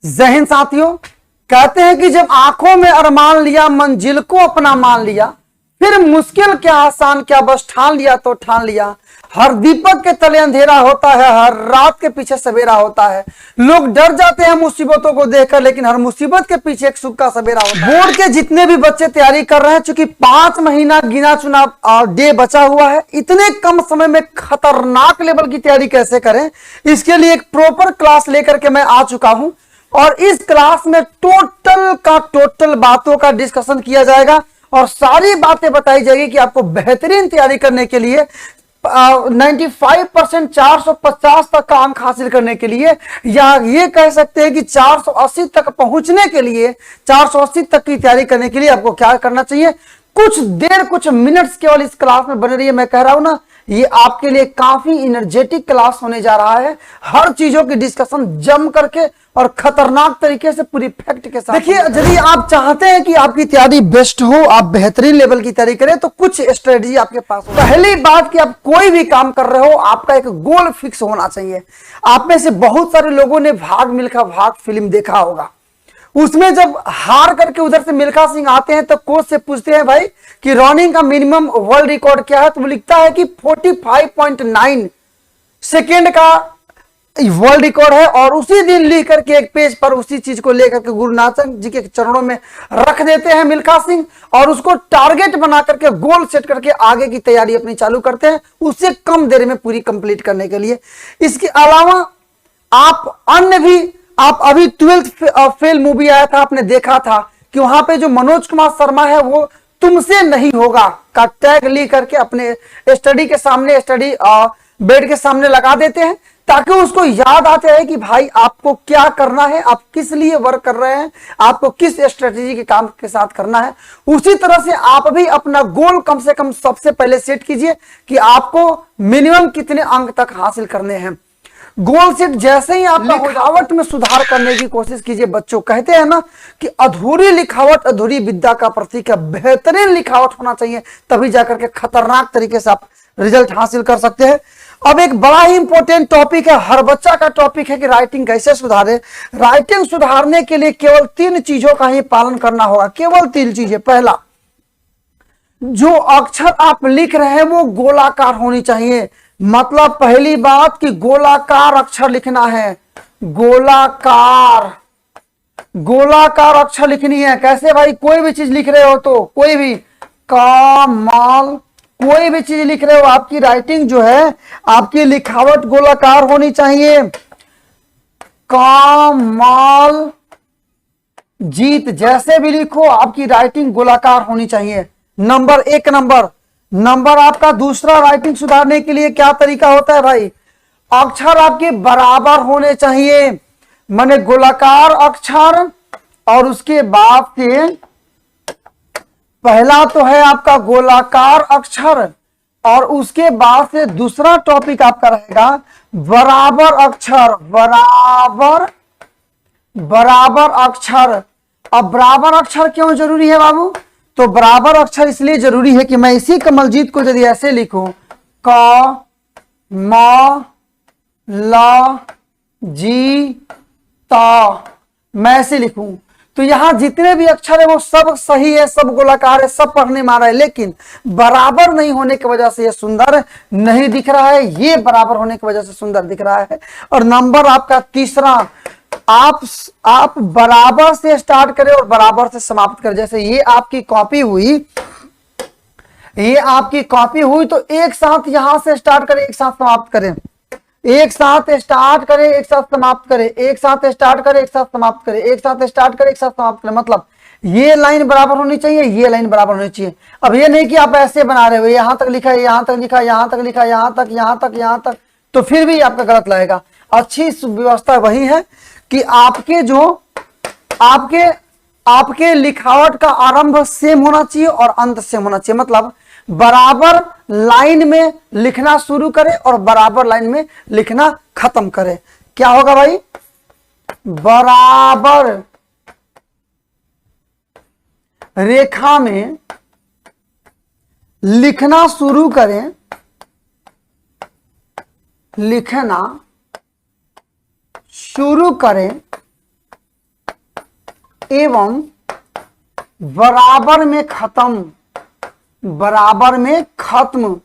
जय हिंद साथियों। कहते हैं कि जब आंखों में अरमान लिया, मंजिल को अपना मान लिया, फिर मुश्किल क्या आसान क्या बस ठान लिया तो ठान लिया। हर दीपक के तले अंधेरा होता है, हर रात के पीछे सवेरा होता है। लोग डर जाते हैं मुसीबतों को देखकर, लेकिन हर मुसीबत के पीछे एक सुख का सवेरा होता है। बोर्ड के जितने भी बच्चे तैयारी कर रहे हैं, चूंकि 5 महीना गिना चुना डे बचा हुआ है, इतने कम समय में खतरनाक लेवल की तैयारी कैसे करें, इसके लिए एक प्रॉपर क्लास लेकर के मैं आ चुका हूं। और इस क्लास में टोटल बातों का डिस्कशन किया जाएगा और सारी बातें बताई जाएगी कि आपको बेहतरीन तैयारी करने के लिए 95% 450 तक का अंक हासिल करने के लिए, या ये कह सकते हैं कि 480 तक पहुंचने के लिए, 480 तक की तैयारी करने के लिए आपको क्या करना चाहिए। कुछ देर कुछ मिनट्स केवल इस क्लास में बने रहिए। मैं कह रहा हूं ना, ये आपके लिए काफी एनर्जेटिक क्लास होने जा रहा है। हर चीजों की डिस्कशन जम करके और खतरनाक तरीके से पूरी फैक्ट के साथ। देखिए, यदि आप चाहते हैं कि आपकी तैयारी बेस्ट हो, आप बेहतरीन लेवल की तैयारी करें, तो कुछ स्ट्रेटजी आपके पास हो। पहली बात कि आप कोई भी काम कर रहे हो, आपका एक गोल फिक्स होना चाहिए। आप में से बहुत सारे लोगों ने भाग मिल्खा भाग फिल्म देखा होगा। उसमें जब हार करके उधर से मिल्खा सिंह आते हैं तो कोच से पूछते हैं, भाई कि रनिंग का मिनिमम वर्ल्ड रिकॉर्ड क्या है, तो वो लिखता है कि 45.9 सेकेंड का वर्ल्ड रिकॉर्ड है। और उसी दिन लिख करके एक पेज पर उसी चीज को लेकर के गुरु नानक जी के चरणों में रख देते हैं मिल्खा सिंह, और उसको टारगेट बना करके गोल सेट करके आगे की तैयारी अपनी चालू करते हैं, उससे कम देर में पूरी कंप्लीट करने के लिए। इसके अलावा आप अन्य भी, आप अभी 12th फेल मूवी आया था, आपने देखा था कि वहां पे जो मनोज कुमार शर्मा है वो तुमसे नहीं होगा का टैग लिख करके अपने स्टडी के सामने, स्टडी बेड के सामने लगा देते हैं, ताकि उसको याद आते रहे कि भाई आपको क्या करना है, आप किस लिए वर्क कर रहे हैं, आपको किस स्ट्रेटेजी के काम के साथ करना है। उसी तरह से आप भी अपना गोल कम से कम सबसे पहले सेट कीजिए कि आपको मिनिमम कितने अंक तक हासिल करने हैं। गोल सेट जैसे ही आप लिखावट में सुधार करने की कोशिश कीजिए। बच्चों कहते हैं ना कि अधूरी लिखावट अधूरी विद्या का प्रतीक है। बेहतरीन लिखावट होना चाहिए, तभी जाकर के खतरनाक तरीके से आप रिजल्ट हासिल कर सकते हैं। अब एक बड़ा ही इंपॉर्टेंट टॉपिक है, हर बच्चा का टॉपिक है कि राइटिंग कैसे सुधारे। राइटिंग सुधारने के लिए केवल 3 चीजों का ही पालन करना होगा, केवल 3 चीजें। पहला, जो अक्षर आप लिख रहे हैं वो गोलाकार होनी चाहिए। मतलब पहली बात कि गोलाकार अक्षर लिखना है, गोलाकार अक्षर लिखनी है। कैसे भाई, कोई भी चीज लिख रहे हो तो कोई भी कमाल, कोई भी चीज लिख रहे हो, आपकी राइटिंग जो है, आपकी लिखावट गोलाकार होनी चाहिए। कमाल, जीत, जैसे भी लिखो आपकी राइटिंग गोलाकार होनी चाहिए। नंबर 1 नंबर आपका दूसरा, राइटिंग सुधारने के लिए क्या तरीका होता है भाई, अक्षर आपके बराबर होने चाहिए। माने गोलाकार अक्षर, और उसके बाद से पहला तो है आपका गोलाकार अक्षर, और उसके बाद से दूसरा टॉपिक आपका रहेगा बराबर अक्षर। बराबर अक्षर। अब बराबर अक्षर क्यों जरूरी है बाबू, तो बराबर अक्षर इसलिए जरूरी है कि मैं इसी कमलजीत को यदि ऐसे लिखूं, क म ल जी ता, मैं ऐसे लिखूं तो यहां जितने भी अक्षर है वो सब सही है, सब गोलाकार है, सब पढ़ने में आ रहा है, लेकिन बराबर नहीं होने की वजह से ये सुंदर नहीं दिख रहा है, ये बराबर होने की वजह से सुंदर दिख रहा है। और नंबर आपका तीसरा, आप बराबर से स्टार्ट करें और बराबर से समाप्त करें। जैसे ये आपकी कॉपी हुई, तो एक साथ यहां से स्टार्ट करें, एक साथ समाप्त करें, एक साथ स्टार्ट करें, एक साथ समाप्त करें, एक साथ स्टार्ट करें, एक साथ समाप्त करें, एक साथ स्टार्ट करें, एक साथ समाप्त करें। मतलब ये लाइन बराबर होनी चाहिए, ये लाइन बराबर होनी चाहिए। अब ये नहीं कि आप ऐसे बना रहे हो, यहां तक लिखा है, यहां तक लिखा, यहां तक लिखा, यहां तक, यहां तक, यहां तक, तो फिर भी आपका गलत लगेगा। अच्छी व्यवस्था वही है कि आपके लिखावट का आरंभ सेम होना चाहिए और अंत सेम होना चाहिए। मतलब बराबर लाइन में लिखना शुरू करें और बराबर लाइन में लिखना खत्म करें। क्या होगा भाई, बराबर रेखा में लिखना शुरू करें, लिखना शुरू करें एवं बराबर में खत्म, बराबर में खत्म।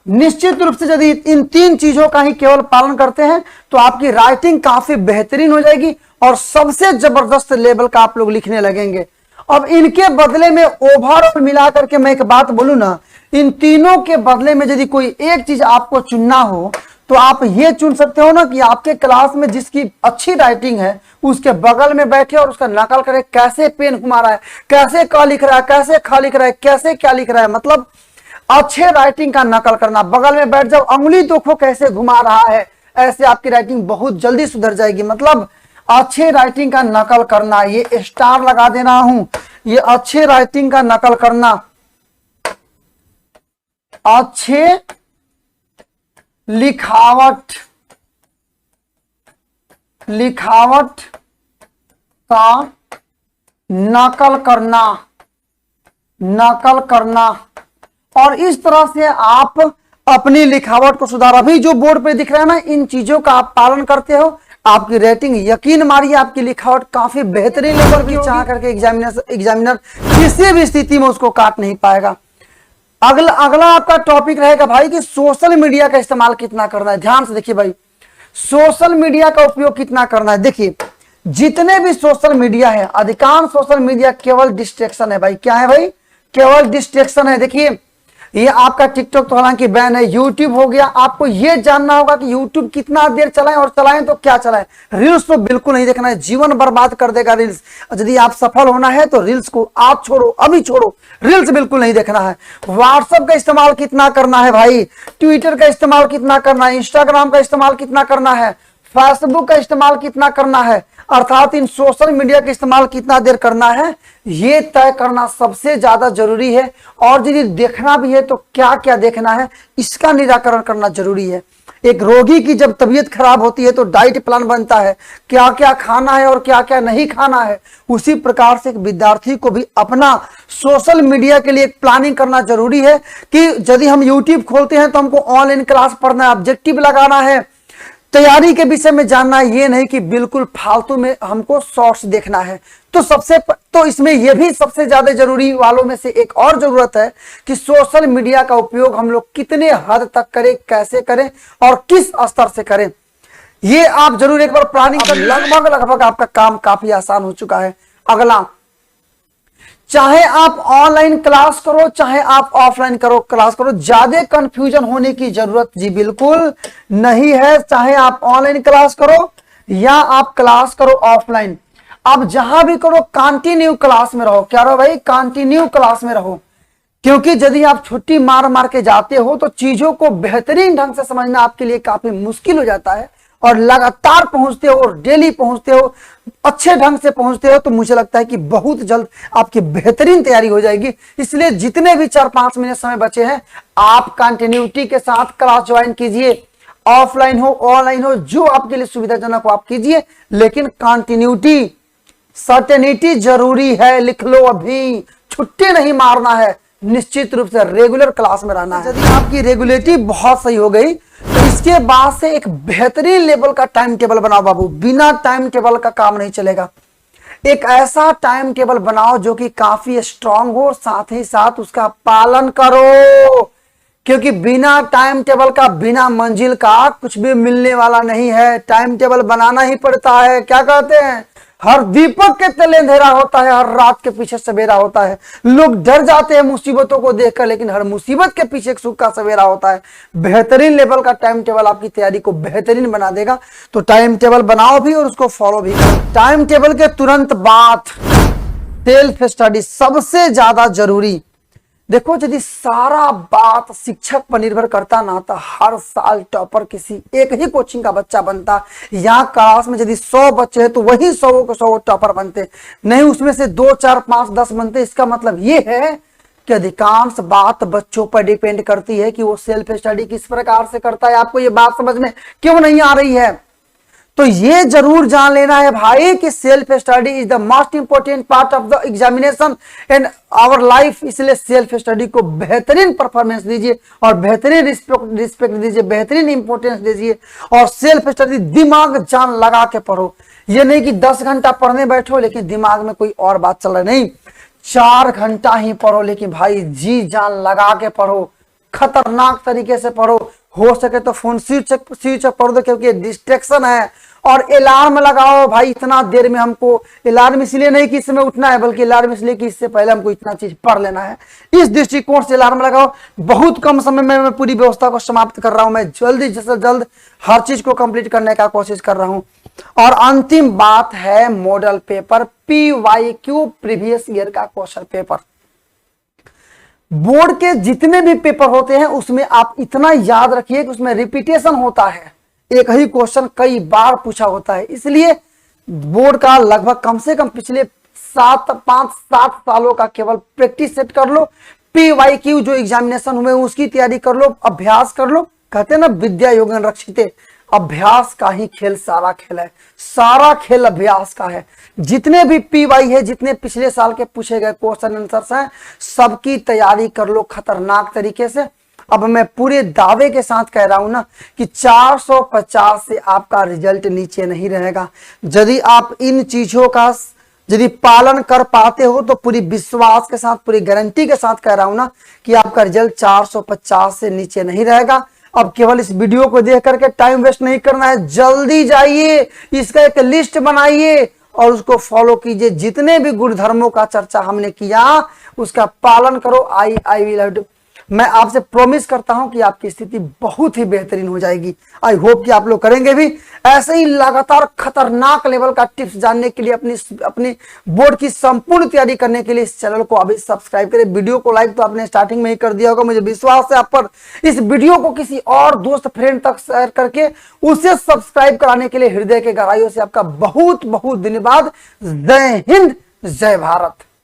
निश्चित रूप से यदि इन 3 चीजों का ही केवल पालन करते हैं तो आपकी राइटिंग काफी बेहतरीन हो जाएगी और सबसे जबरदस्त लेवल का आप लोग लिखने लगेंगे। अब इनके बदले में ओवरऑल मिला करके मैं एक बात बोलूं ना, इन तीनों के बदले में यदि कोई एक चीज आपको चुनना हो तो आप ये चुन सकते हो ना कि आपके क्लास में जिसकी अच्छी राइटिंग है उसके बगल में बैठे और उसका नकल करे, कैसे पेन घुमा रहा है, कैसे क लिख रहा है, कैसे ख लिख रहा है, कैसे क्या लिख रहा है, मतलब अच्छे राइटिंग का नकल करना। बगल में बैठ जाओ, अंगुली देखो कैसे घुमा रहा है, ऐसे आपकी राइटिंग बहुत जल्दी सुधर जाएगी। मतलब अच्छे राइटिंग का नकल करना, ये स्टार लगा दे रहा हूं, ये अच्छे राइटिंग का नकल करना, अच्छे लिखावट का नकल करना और इस तरह से आप अपनी लिखावट को सुधार। अभी जो बोर्ड पे दिख रहा है ना, इन चीजों का आप पालन करते हो, आपकी रेटिंग यकीन मारिए आपकी लिखावट काफी बेहतरीन लेवल की चाह करके एग्जामिनर किसी भी स्थिति में उसको काट नहीं पाएगा। अगला आपका टॉपिक रहेगा भाई कि सोशल मीडिया का इस्तेमाल कितना करना है। ध्यान से देखिए भाई, सोशल मीडिया का उपयोग कितना करना है। देखिए जितने भी सोशल मीडिया है, अधिकांश सोशल मीडिया केवल डिस्ट्रैक्शन है भाई। क्या है भाई? केवल डिस्ट्रैक्शन है। देखिए ये आपका टिकटॉक तो हालांकि बैन है, यूट्यूब हो गया। आपको ये जानना होगा कि यूट्यूब कितना देर चलाएं और चलाएं तो क्या चलाएं। रील्स तो बिल्कुल नहीं देखना है, जीवन बर्बाद कर देगा रील्स। यदि आप सफल होना है तो रील्स को आप छोड़ो, अभी छोड़ो, रील्स बिल्कुल नहीं देखना है। व्हाट्सएप का इस्तेमाल कितना करना है भाई, ट्विटर का इस्तेमाल कितना करना है, इंस्टाग्राम का इस्तेमाल कितना करना है, फेसबुक का इस्तेमाल कितना करना है, अर्थात इन सोशल मीडिया का इस्तेमाल कितना देर करना है, ये तय करना सबसे ज्यादा जरूरी है। और यदि देखना भी है तो क्या क्या देखना है, इसका निराकरण करना जरूरी है। एक रोगी की जब तबीयत खराब होती है तो डाइट प्लान बनता है, क्या क्या खाना है और क्या क्या नहीं खाना है। उसी प्रकार से एक विद्यार्थी को भी अपना सोशल मीडिया के लिए एक प्लानिंग करना जरूरी है कि यदि हम यूट्यूब खोलते हैं तो हमको ऑनलाइन क्लास पढ़ना है, ऑब्जेक्टिव लगाना है, तैयारी के विषय में जानना है, ये नहीं कि बिल्कुल फालतू में हमको शॉर्ट्स देखना है। तो इसमें यह भी सबसे ज्यादा जरूरी वालों में से एक और जरूरत है कि सोशल मीडिया का उपयोग हम लोग कितने हद तक करें, कैसे करें और किस स्तर से करें, ये आप जरूर एक बार प्लानिंग कर। लगभग आपका काम काफी आसान हो चुका है। अगला, चाहे आप ऑनलाइन क्लास करो चाहे आप ऑफलाइन क्लास करो, ज्यादा कंफ्यूजन होने की जरूरत जी बिल्कुल नहीं है। चाहे आप ऑनलाइन क्लास करो या आप क्लास करो ऑफलाइन, आप जहां भी करो कंटिन्यू क्लास में रहो। क्या रहो भाई? कंटिन्यू क्लास में रहो। क्योंकि यदि आप छुट्टी मार के जाते हो तो चीजों को बेहतरीन ढंग से समझना आपके लिए काफी मुश्किल हो जाता है। और लगातार पहुंचते हो और डेली पहुंचते हो, अच्छे ढंग से पहुंचते हो, तो मुझे लगता है कि बहुत जल्द आपकी बेहतरीन तैयारी हो जाएगी। इसलिए जितने भी 4-5 मिनट समय बचे हैं, आप कंटिन्यूटी के साथ क्लास ज्वाइन कीजिए। ऑफलाइन हो ऑनलाइन हो, जो आपके लिए सुविधाजनक हो आप कीजिए, लेकिन कंटिन्यूटी सर्टेनिटी जरूरी है। लिख लो, अभी छुट्टी नहीं मारना है, निश्चित रूप से रेगुलर क्लास में रहना है। यदि आपकी रेगुलेरिटी बहुत सही हो गई तो इसके बाद से एक बेहतरीन लेवल का टाइम टेबल बनाओ बाबू। बिना टाइम टेबल का काम नहीं चलेगा। एक ऐसा टाइम टेबल बनाओ जो कि काफी स्ट्रांग हो, साथ ही साथ उसका पालन करो। क्योंकि बिना टाइम टेबल का, बिना मंजिल का कुछ भी मिलने वाला नहीं है। टाइम टेबल बनाना ही पड़ता है। क्या कहते हैं, हर दीपक के तले अंधेरा होता है, हर रात के पीछे सवेरा होता है। लोग डर जाते हैं मुसीबतों को देखकर, लेकिन हर मुसीबत के पीछे एक सुख का सवेरा होता है। बेहतरीन लेवल का टाइम टेबल आपकी तैयारी को बेहतरीन बना देगा। तो टाइम टेबल बनाओ भी और उसको फॉलो भी करो। टाइम टेबल के तुरंत बाद सेल्फ स्टडी सबसे ज्यादा जरूरी। देखो, यदि सारा बात शिक्षक पर निर्भर करता ना, तो हर साल टॉपर किसी एक ही कोचिंग का बच्चा बनता। यहाँ क्लास में यदि 100 बच्चे हैं तो वही 100 को 100 टॉपर बनते, नहीं उसमें से 2, 4, 5, 10 बनते। इसका मतलब ये है कि अधिकांश बात बच्चों पर डिपेंड करती है कि वो सेल्फ स्टडी किस प्रकार से करता है। आपको ये बात समझ में क्यों नहीं आ रही है? तो ये जरूर जान लेना है भाई कि self study is the most important part of the examination in our life. इसलिए सेल्फ स्टडी को बेहतरीन परफॉर्मेंस दीजिए और बेहतरीन रिस्पेक्ट दीजिए, बेहतरीन इंपोर्टेंस दीजिए और सेल्फ स्टडी दिमाग जान लगा के पढ़ो। ये नहीं कि 10 घंटा पढ़ने बैठो लेकिन दिमाग में कोई और बात चल रही नहीं। 4 घंटा ही पढ़ो, लेकिन भाई जी जान लगा के पढ़ो, खतरनाक तरीके से पढ़ो। हो सके तो फोन स्विच ऑफ कर दो, क्योंकि डिस्ट्रैक्शन है। और अलार्म लगाओ भाई, इतना देर में हमको अलार्म इसलिए नहीं कि इस समय उठना है, बल्कि अलार्म इसलिए कि इससे पहले हमको इतना चीज पढ़ लेना है। इस दृष्टिकोण से अलार्म लगाओ। बहुत कम समय में मैं पूरी व्यवस्था को समाप्त कर रहा हूं। मैं जल्दी से जल्द हर चीज को कंप्लीट करने का कोशिश कर रहा हूं। और अंतिम बात है model paper, PYQ previous year का क्वेश्चन पेपर। बोर्ड के जितने भी पेपर होते हैं उसमें आप इतना याद रखिए कि उसमें रिपीटेशन होता है, एक ही क्वेश्चन कई बार पूछा होता है। इसलिए बोर्ड का लगभग कम से कम पिछले 5-7 सालों का केवल प्रैक्टिस सेट कर लो। PYQ जो एग्जामिनेशन हुए उसकी तैयारी कर लो, अभ्यास कर लो। कहते हैं ना विद्या योगेन रक्षिते, अभ्यास का ही खेल सारा खेल है, सारा खेल अभ्यास का है। जितने भी PY है, जितने पिछले साल के पूछे गए क्वेश्चन आंसर्स हैं, सबकी तैयारी कर लो खतरनाक तरीके से। अब मैं पूरे दावे के साथ कह रहा हूं ना कि 450 से आपका रिजल्ट नीचे नहीं रहेगा। यदि आप इन चीजों का यदि पालन कर पाते हो तो पूरी विश्वास के साथ, पूरी गारंटी के साथ कह रहा हूं ना कि आपका रिजल्ट 450 से नीचे नहीं रहेगा। अब केवल इस वीडियो को देख करके टाइम वेस्ट नहीं करना है, जल्दी जाइए, इसका एक लिस्ट बनाइए और उसको फॉलो कीजिए। जितने भी गुणधर्मों का चर्चा हमने किया उसका पालन करो। आई विल मैं आपसे प्रॉमिस करता हूं कि आपकी स्थिति बहुत ही बेहतरीन हो जाएगी। आई होप कि आप लोग करेंगे भी। ऐसे ही लगातार खतरनाक लेवल का टिप्स जानने के लिए, अपनी बोर्ड की संपूर्ण तैयारी करने के लिए इस चैनल को अभी सब्सक्राइब करें। वीडियो को लाइक तो आपने स्टार्टिंग में ही कर दिया होगा, मुझे विश्वास है आप पर। इस वीडियो को किसी और दोस्त फ्रेंड तक शेयर करके उसे सब्सक्राइब कराने के लिए हृदय के गहराइयों से आपका बहुत बहुत धन्यवाद। जय हिंद, जय भारत।